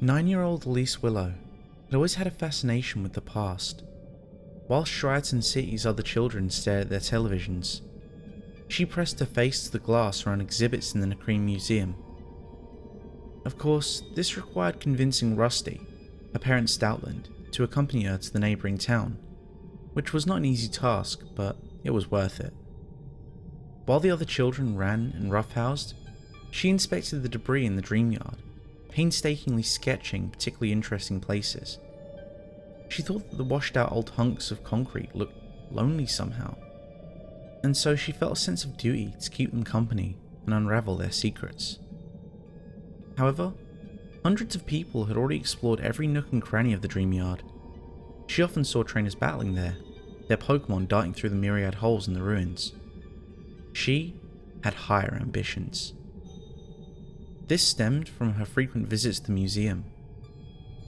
9-year-old Elise Willow had always had a fascination with the past. While Shriton City's other children stared at their televisions, she pressed her face to the glass around exhibits in the Nacreen Museum. Of course, this required convincing Rusty, her parent Stoutland, to accompany her to the neighbouring town, which was not an easy task, but it was worth it. While the other children ran and roughhoused, she inspected the debris in the dream yard, painstakingly sketching particularly interesting places. She thought that the washed out old hunks of concrete looked lonely somehow, and so she felt a sense of duty to keep them company and unravel their secrets. However, hundreds of people had already explored every nook and cranny of the dream yard. She often saw trainers battling there, their Pokemon darting through the myriad holes in the ruins. She had higher ambitions. This stemmed from her frequent visits to the museum.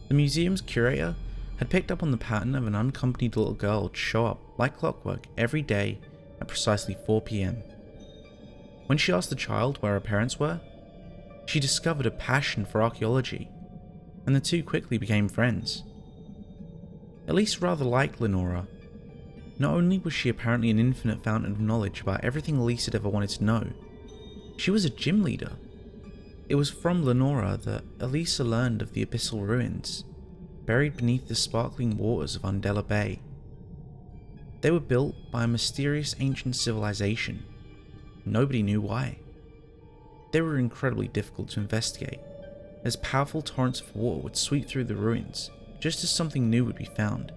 The museum's curator had picked up on the pattern of an unaccompanied little girl to show up like clockwork every day at precisely 4 p.m. When she asked the child where her parents were, she discovered a passion for archaeology, and the two quickly became friends. Elise rather liked Lenora. Not only was she apparently an infinite fountain of knowledge about everything Elise had ever wanted to know, she was a gym leader. It was from Lenora that Elisa learned of the abyssal ruins, buried beneath the sparkling waters of Undella Bay. They were built by a mysterious ancient civilization. Nobody knew why. They were incredibly difficult to investigate, as powerful torrents of water would sweep through the ruins just as something new would be found.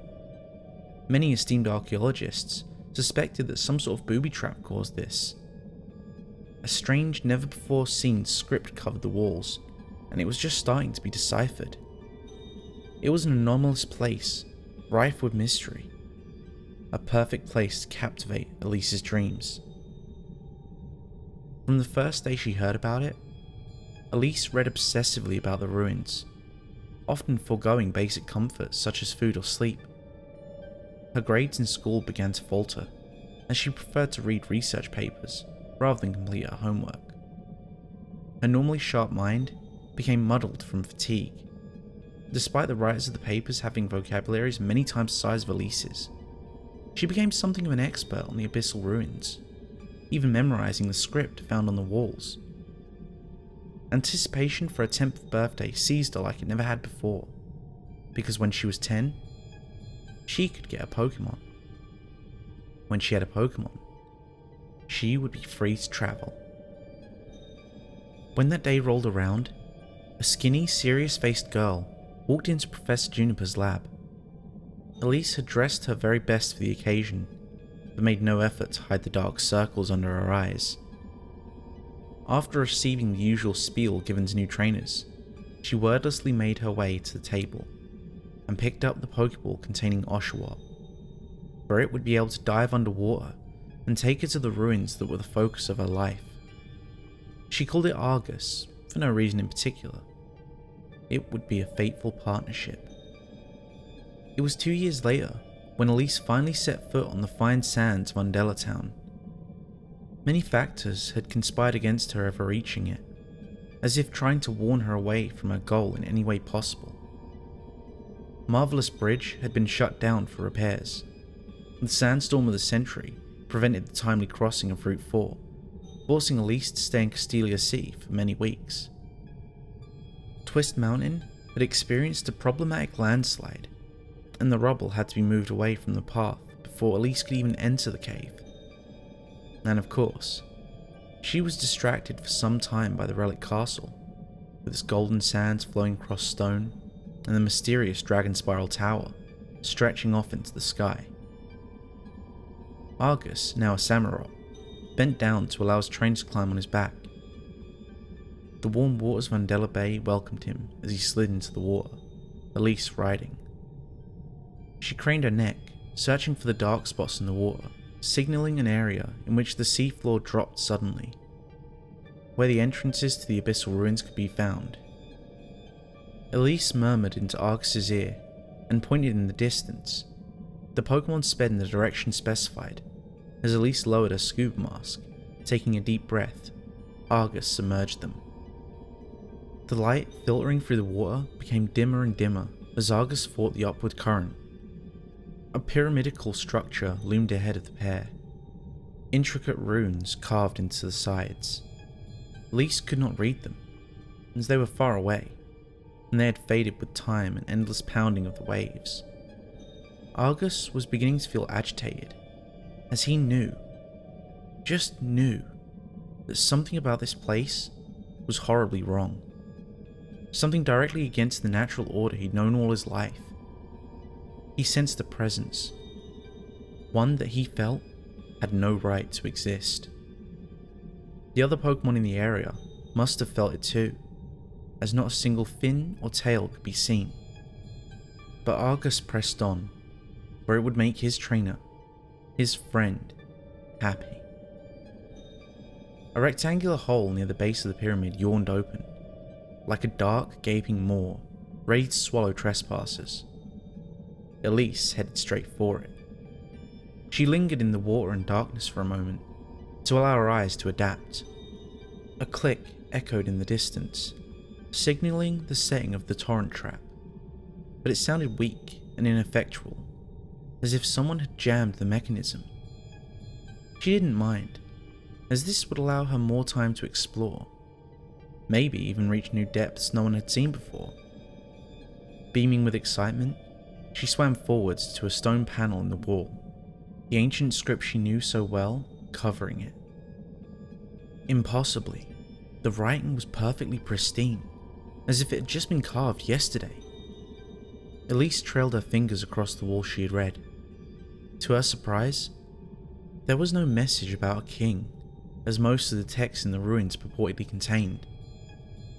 Many esteemed archaeologists suspected that some sort of booby trap caused this. A strange, never-before-seen script covered the walls, and it was just starting to be deciphered. It was an anomalous place, rife with mystery. A perfect place to captivate Elise's dreams. From the first day she heard about it, Elise read obsessively about the ruins, often foregoing basic comforts such as food or sleep. Her grades in school began to falter, as she preferred to read research papers rather than complete her homework. Her normally sharp mind became muddled from fatigue. Despite the writers of the papers having vocabularies many times the size of Elise's, she became something of an expert on the abyssal ruins, even memorizing the script found on the walls. Anticipation for her 10th birthday seized her like it never had before, because when she was 10, she could get a Pokemon. When she had a Pokemon, she would be free to travel. When that day rolled around, a skinny, serious-faced girl walked into Professor Juniper's lab. Elise had dressed her very best for the occasion, but made no effort to hide the dark circles under her eyes. After receiving the usual spiel given to new trainers, she wordlessly made her way to the table and picked up the Pokeball containing Oshawott, where it would be able to dive underwater and take her to the ruins that were the focus of her life. She called it Argus, for no reason in particular. It would be a fateful partnership. It was 2 years later when Elise finally set foot on the fine sands of Undella Town. Many factors had conspired against her ever reaching it, as if trying to warn her away from her goal in any way possible. Marvelous Bridge had been shut down for repairs. The sandstorm of the century prevented the timely crossing of Route 4, forcing Elise to stay in Castelia City for many weeks. Twist Mountain had experienced a problematic landslide, and the rubble had to be moved away from the path before Elise could even enter the cave. And of course, she was distracted for some time by the relic castle, with its golden sands flowing across stone, and the mysterious Dragon Spiral Tower stretching off into the sky. Argus, now a Samurott, bent down to allow his train to climb on his back. The warm waters of Undella Bay welcomed him as he slid into the water, Elise riding. She craned her neck, searching for the dark spots in the water, signaling an area in which the seafloor dropped suddenly, where the entrances to the abyssal ruins could be found. Elise murmured into Argus's ear and pointed in the distance. The Pokemon sped in the direction specified. As Elise lowered her scuba mask, taking a deep breath, Argus submerged them. The light filtering through the water became dimmer and dimmer as Argus fought the upward current. A pyramidal structure loomed ahead of the pair, intricate runes carved into the sides. Elise could not read them, as they were far away, and they had faded with time and endless pounding of the waves. Argus was beginning to feel agitated, as he knew, just knew, that something about this place was horribly wrong. Something directly against the natural order he'd known all his life. He sensed a presence, one that he felt had no right to exist. The other Pokemon in the area must have felt it too, as not a single fin or tail could be seen. But Argus pressed on, where it would make his trainer, his friend, happy. A rectangular hole near the base of the pyramid yawned open, like a dark, gaping maw ready to swallow trespassers. Elise headed straight for it. She lingered in the water and darkness for a moment, to allow her eyes to adapt. A click echoed in the distance, signaling the setting of the torrent trap, but it sounded weak and ineffectual, as if someone had jammed the mechanism. She didn't mind, as this would allow her more time to explore, maybe even reach new depths no one had seen before. Beaming with excitement, she swam forwards to a stone panel in the wall, the ancient script she knew so well covering it. Impossibly, the writing was perfectly pristine, as if it had just been carved yesterday. Elise trailed her fingers across the wall she had read. To her surprise, there was no message about a king, as most of the text in the ruins purportedly contained.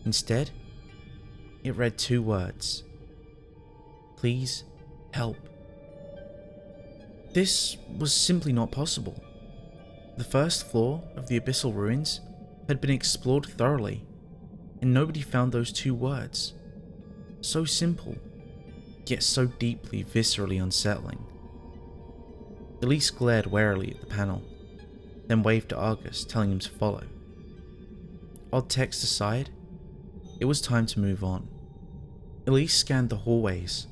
Instead, it read two words: "Please help." This was simply not possible. The first floor of the abyssal ruins had been explored thoroughly, and nobody found those two words. So simple, yet so deeply, viscerally unsettling. Elise glared warily at the panel, then waved to Argus, telling him to follow. Odd text aside, it was time to move on. Elise scanned the hallways,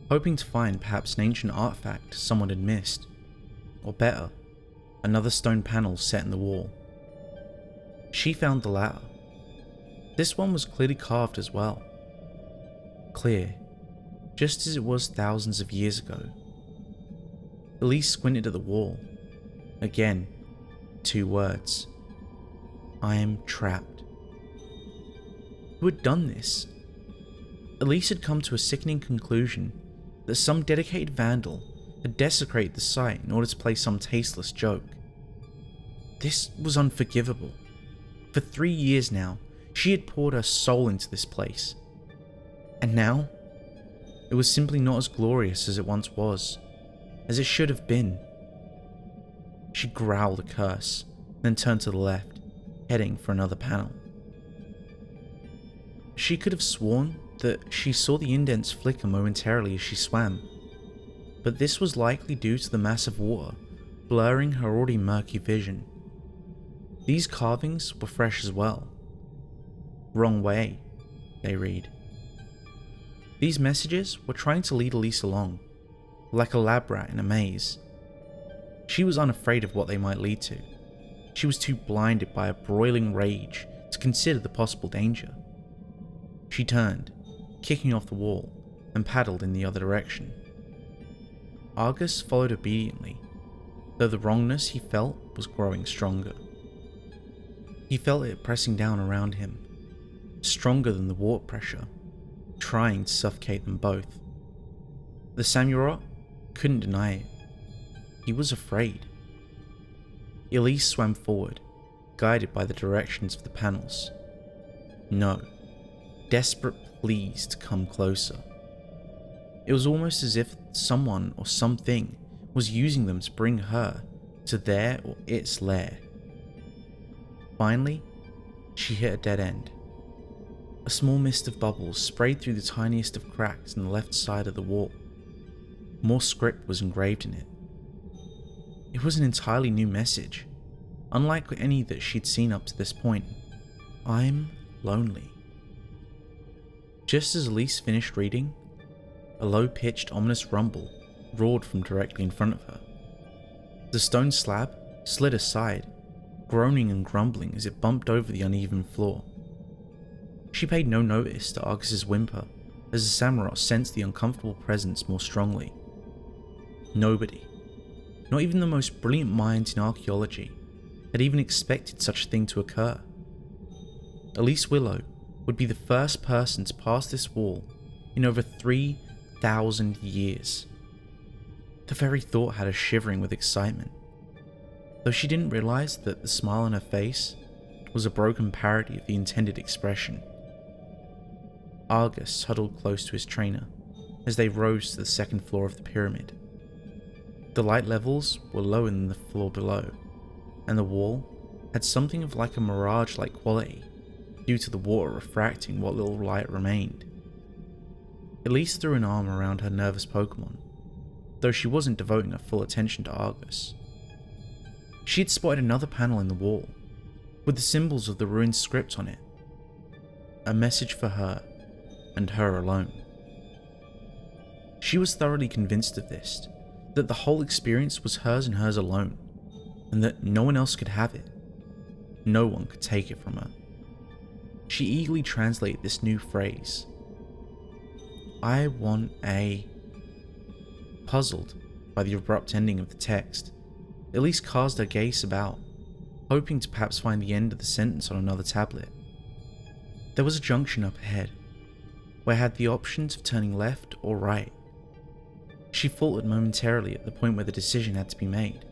hoping to find perhaps an ancient artifact someone had missed, or better, another stone panel set in the wall. She found the latter. This one was clearly carved as well. Clear, just as it was thousands of years ago. Elise squinted at the wall. Again, two words: "I am trapped." Who had done this? Elise had come to a sickening conclusion that some dedicated vandal had desecrated the site in order to play some tasteless joke. This was unforgivable. For 3 years now, she had poured her soul into this place. And now, it was simply not as glorious as it once was, as it should have been. She growled a curse, then turned to the left, heading for another panel. She could have sworn that she saw the indents flicker momentarily as she swam, but this was likely due to the mass of water blurring her already murky vision. These carvings were fresh as well. "Wrong way," they read. These messages were trying to lead Elise along, like a lab rat in a maze. She was unafraid of what they might lead to. She was too blinded by a broiling rage to consider the possible danger. She turned, kicking off the wall, and paddled in the other direction. Argus followed obediently, though the wrongness he felt was growing stronger. He felt it pressing down around him, stronger than the water pressure, trying to suffocate them both. The Samurott couldn't deny it. He was afraid. Elise swam forward, guided by the directions of the panels. No, desperate pleas to come closer. It was almost as if someone or something was using them to bring her to their or its lair. Finally, she hit a dead end. A small mist of bubbles sprayed through the tiniest of cracks in the left side of the wall. More script was engraved in it. It was an entirely new message, unlike any that she'd seen up to this point. "I'm lonely." Just as Elise finished reading, a low-pitched, ominous rumble roared from directly in front of her. The stone slab slid aside, groaning and grumbling as it bumped over the uneven floor. She paid no notice to Argus's whimper as the samurai sensed the uncomfortable presence more strongly. Nobody, not even the most brilliant minds in archaeology, had even expected such a thing to occur. Elise Willow would be the first person to pass this wall in over 3,000 years. The very thought had her shivering with excitement, though she didn't realize that the smile on her face was a broken parody of the intended expression. Argus huddled close to his trainer as they rose to the second floor of the pyramid. The light levels were lower than the floor below, and the wall had something of like a mirage-like quality due to the water refracting what little light remained. Elise threw an arm around her nervous Pokemon, though she wasn't devoting her full attention to Argus. She had spotted another panel in the wall, with the symbols of the ruined script on it. A message for her, and her alone. She was thoroughly convinced of this, that the whole experience was hers and hers alone, and that no one else could have it. No one could take it from her. She eagerly translated this new phrase. I want a... Puzzled by the abrupt ending of the text, Elise cast her gaze about, hoping to perhaps find the end of the sentence on another tablet. There was a junction up ahead, where it had the options of turning left or right. She faltered momentarily at the point where the decision had to be made,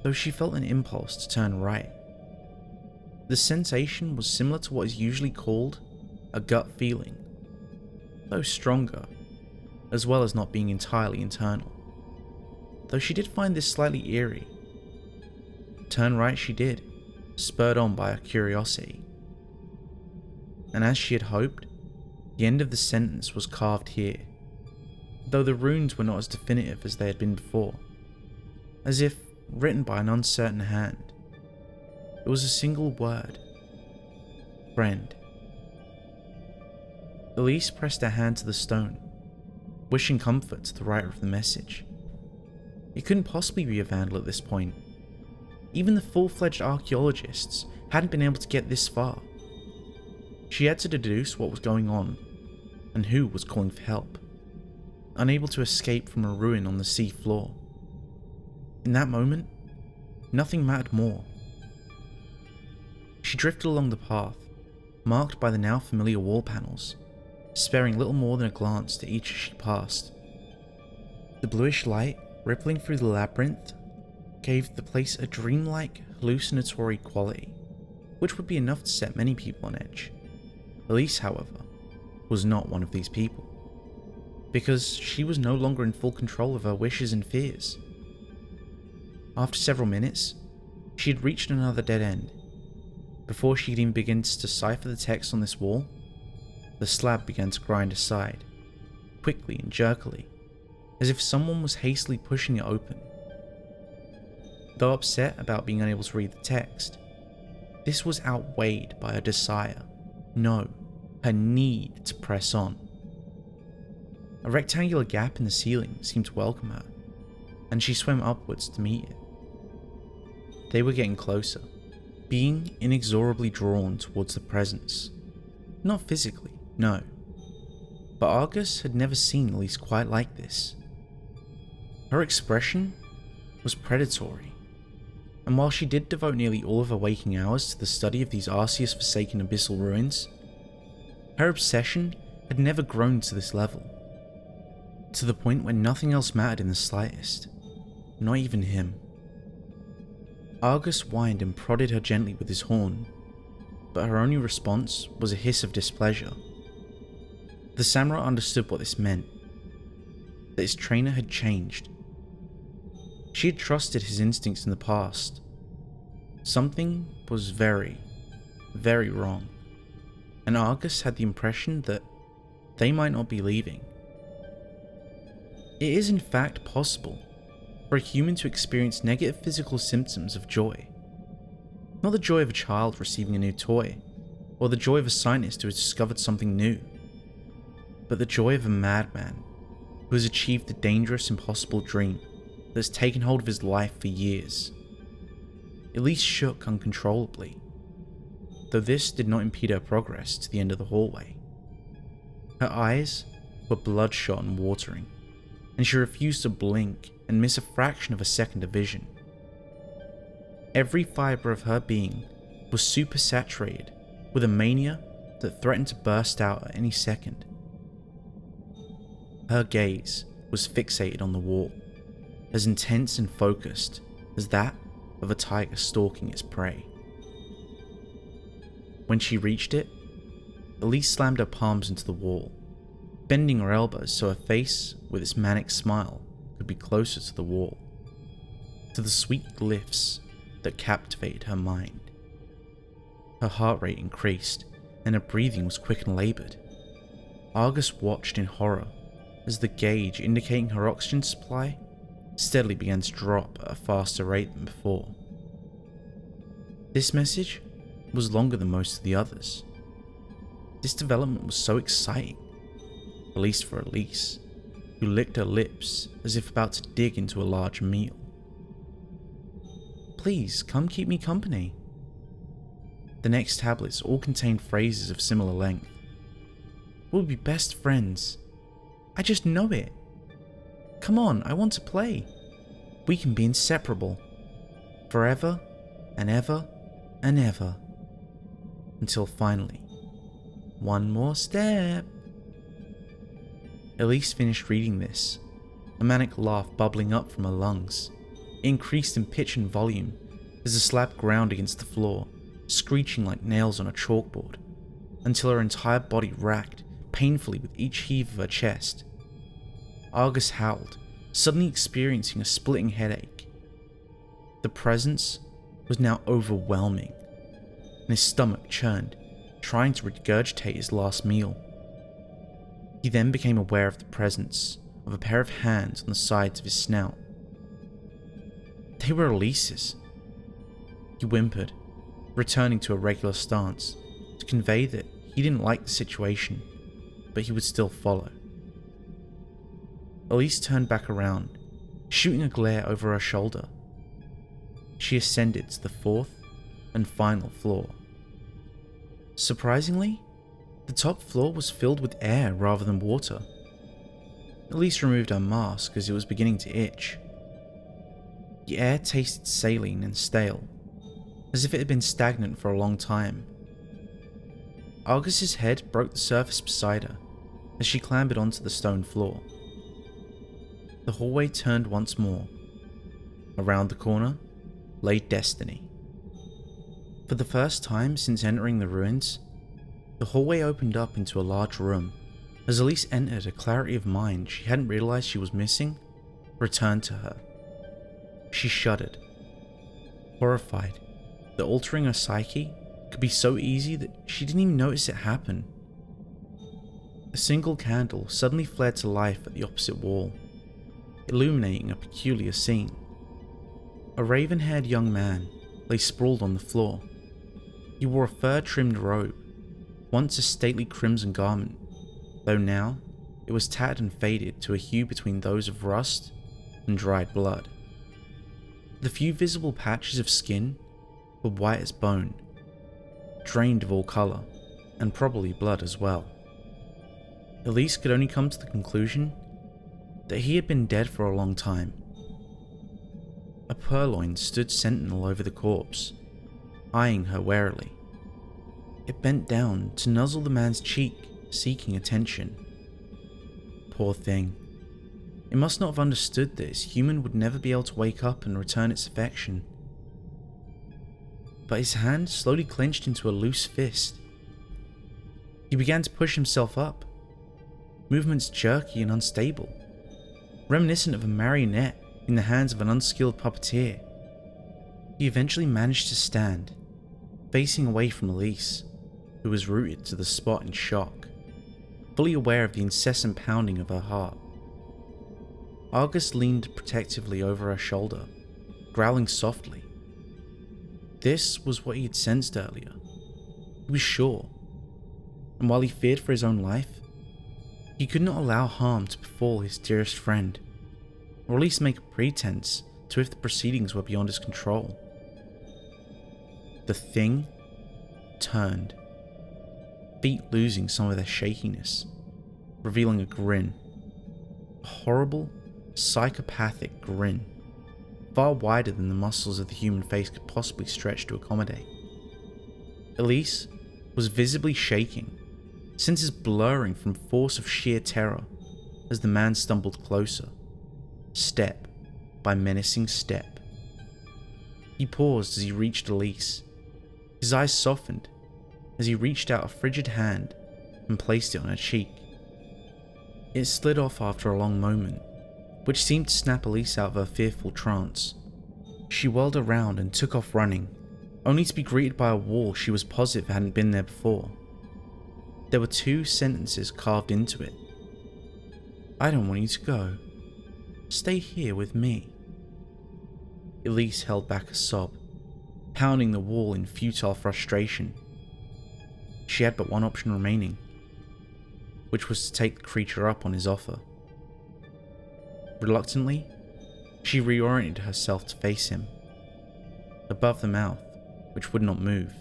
though she felt an impulse to turn right. The sensation was similar to what is usually called a gut feeling, though stronger, as well as not being entirely internal, though she did find this slightly eerie. Turn right she did, spurred on by her curiosity. And as she had hoped, the end of the sentence was carved here, though the runes were not as definitive as they had been before, as if written by an uncertain hand. It was a single word. Friend. Elise pressed her hand to the stone, wishing comfort to the writer of the message. It couldn't possibly be a vandal at this point. Even the full-fledged archaeologists hadn't been able to get this far. She had to deduce what was going on, and who was calling for help, unable to escape from a ruin on the sea floor. In that moment, nothing mattered more. She drifted along the path, marked by the now familiar wall panels, sparing little more than a glance to each as she passed. The bluish light rippling through the labyrinth gave the place a dreamlike, hallucinatory quality, which would be enough to set many people on edge. Elise, however, was not one of these people, because she was no longer in full control of her wishes and fears. After several minutes, she had reached another dead end. Before she could even begin to decipher the text on this wall, the slab began to grind aside, quickly and jerkily, as if someone was hastily pushing it open. Though upset about being unable to read the text, this was outweighed by her desire, no, her need to press on. A rectangular gap in the ceiling seemed to welcome her, and she swam upwards to meet it. They were getting closer, being inexorably drawn towards the presence. Not physically, no. But Argus had never seen Elise quite like this. Her expression was predatory, and while she did devote nearly all of her waking hours to the study of these Arceus-forsaken abyssal ruins, her obsession had never grown to this level, to the point where nothing else mattered in the slightest, not even him. Argus whined and prodded her gently with his horn, but her only response was a hiss of displeasure. The samurai understood what this meant, that his trainer had changed. She had trusted his instincts in the past. Something was very, very wrong, and Argus had the impression that they might not be leaving. It is in fact possible for a human to experience negative physical symptoms of joy. Not the joy of a child receiving a new toy, or the joy of a scientist who has discovered something new, but the joy of a madman who has achieved the dangerous, impossible dream that has taken hold of his life for years. Elise shook uncontrollably, though this did not impede her progress to the end of the hallway. Her eyes were bloodshot and watering, and she refused to blink and miss a fraction of a second of vision. Every fibre of her being was supersaturated with a mania that threatened to burst out at any second. Her gaze was fixated on the wall, as intense and focused as that of a tiger stalking its prey. When she reached it, Elise slammed her palms into the wall, bending her elbows so her face, with its manic smile, could be closer to the wall, to the sweet glyphs that captivated her mind. Her heart rate increased, and her breathing was quick and laboured. Argus watched in horror as the gauge indicating her oxygen supply steadily began to drop at a faster rate than before. This message was longer than most of the others. This development was so exciting, at least for Elise, who licked her lips as if about to dig into a large meal. "Please, come keep me company." The next tablets all contained phrases of similar length. "We'll be best friends. I just know it. Come on, I want to play. We can be inseparable. Forever and ever and ever. Until finally, one more step." Elise finished reading this, a manic laugh bubbling up from her lungs. It increased in pitch and volume as the slab ground against the floor, screeching like nails on a chalkboard, until her entire body racked painfully with each heave of her chest. Argus howled, suddenly experiencing a splitting headache. The presence was now overwhelming, and his stomach churned, trying to regurgitate his last meal. He then became aware of the presence of a pair of hands on the sides of his snout. They were Elise's. He whimpered, returning to a regular stance to convey that he didn't like the situation, but he would still follow. Elise turned back around, shooting a glare over her shoulder. She ascended to the fourth and final floor. Surprisingly, the top floor was filled with air rather than water. Elise removed her mask as it was beginning to itch. The air tasted saline and stale, as if it had been stagnant for a long time. Argus's head broke the surface beside her as she clambered onto the stone floor. The hallway turned once more. Around the corner lay destiny. For the first time since entering the ruins, the hallway opened up into a large room. As Elise entered, a clarity of mind she hadn't realized she was missing returned to her. She shuddered, horrified that altering her psyche could be so easy that she didn't even notice it happen. A single candle suddenly flared to life at the opposite wall, illuminating a peculiar scene. A raven-haired young man lay sprawled on the floor. He wore a fur-trimmed robe, once a stately crimson garment, though now it was tattered and faded to a hue between those of rust and dried blood. The few visible patches of skin were white as bone, drained of all colour, and probably blood as well. Elise could only come to the conclusion that he had been dead for a long time. A purloin stood sentinel over the corpse, eyeing her warily. It bent down to nuzzle the man's cheek, seeking attention. Poor thing. It must not have understood that its human would never be able to wake up and return its affection. But his hand slowly clenched into a loose fist. He began to push himself up, movements jerky and unstable, reminiscent of a marionette in the hands of an unskilled puppeteer. He eventually managed to stand, facing away from Elise, who was rooted to the spot in shock, fully aware of the incessant pounding of her heart. Argus leaned protectively over her shoulder, growling softly. This was what he had sensed earlier. He was sure, and while he feared for his own life, He could not allow harm to befall his dearest friend, or at least make a pretense to if the proceedings were beyond his control. The thing turned, feet losing some of their shakiness, revealing a grin. A horrible, psychopathic grin, far wider than the muscles of the human face could possibly stretch to accommodate. Elise was visibly shaking, senses blurring from force of sheer terror as the man stumbled closer, step by menacing step. He paused as he reached Elise. His eyes softened as he reached out a frigid hand and placed it on her cheek. It slid off after a long moment, which seemed to snap Elise out of her fearful trance. She whirled around and took off running, only to be greeted by a wall she was positive hadn't been there before. There were 2 sentences carved into it. "I don't want you to go. Stay here with me." Elise held back a sob, pounding the wall in futile frustration. She had but one option remaining, which was to take the creature up on his offer. Reluctantly, she reoriented herself to face him. Above the mouth, which would not move,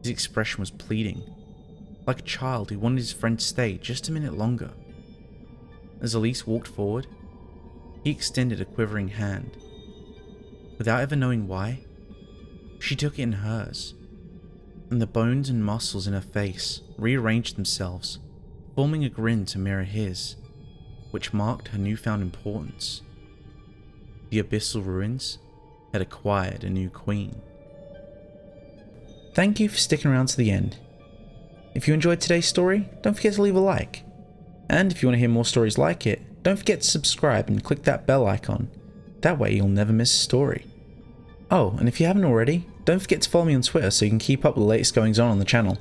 his expression was pleading, like a child who wanted his friend to stay just a minute longer. As Elise walked forward, he extended a quivering hand. Without ever knowing why, she took it in hers, and the bones and muscles in her face rearranged themselves, forming a grin to mirror his, which marked her newfound importance. The abyssal ruins had acquired a new queen. Thank you for sticking around to the end. If you enjoyed today's story, don't forget to leave a like. And if you want to hear more stories like it, don't forget to subscribe and click that bell icon. That way you'll never miss a story. Oh, and if you haven't already, don't forget to follow me on Twitter so you can keep up with the latest goings on the channel.